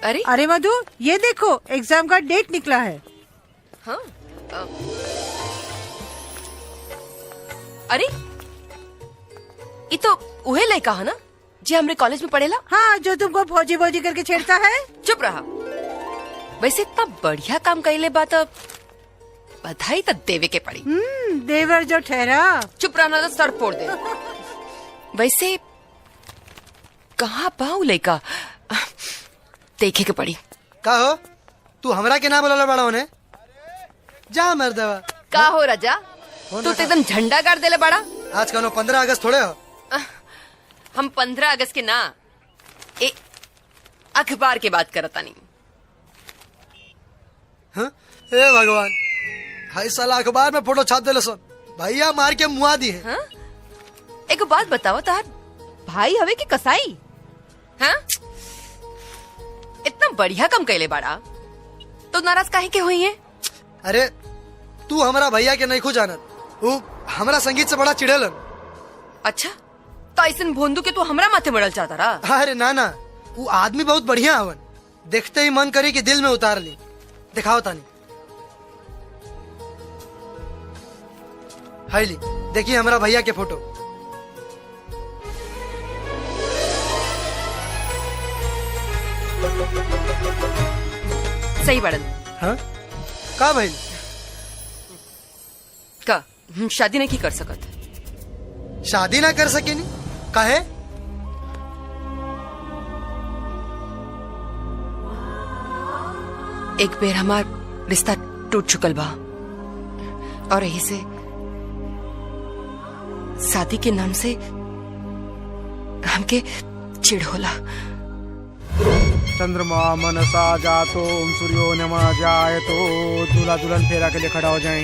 अरे अरे मधु, ये देखो एग्जाम का डेट निकला है। हाँ अरे ये तो उहे लड़का है ना जी हमरे कॉलेज में पढ़ेला। हाँ, जो तुमको फौजी फौजी करके छेड़ता है। चुप रहा। वैसे इतना बढ़िया काम कइले बात बधाई तो देवे के पड़ी। देवर जो ठहरा। चुप रहना तो सर फोड़ दे। वैसे कहाँ पाऊ लड़का देखे के पड़ी। का हो तू हमरा के ना बोला बड़ा होने जा मर्दवा। का हो राजा तू तो एकदम झंडा गाड़ देले बड़ा। आज का 15 अगस्त थोड़े हो। हम 15 अगस्त के ना ए अखबार के बात करता नहीं। हाँ? ए भगवान, हाय साला अखबार में फोटो छाप देले सन भैया मार के मुआ दी है। हाँ? एक बात बताओ तार भाई हवे की कसाई। हाँ? इतना बढ़िया काम कैले बाड़ा तो नाराज काहे के हुई है। अरे तू हमारा भैया के नहीं खो जानत, वो हमारा संगीत से बड़ा चिढ़ेलन। अच्छा तो ऐसन भोंदू के तू हमरा माथे मरल चाहता रहा। अरे ना ना, वो आदमी बहुत बढ़िया हवन, देखते ही मन करे कि दिल में उतार ली। दिखाओ तानी। हाय ली देखिए हमारा भैया के फोटो। सही बड़न। हाँ का भाई का शादी नहीं की कर सकत। शादी ना कर सके नी काहे। एक बेर हमार रिश्ता टूट चुकल बा और यही से शादी के नाम से हमके चिढ़ होला। चंद्रमा मनसा जातो सूर्यो नमा जाए तो दूल्हा दुल्हन फेरा के लिए खड़ा हो जाए।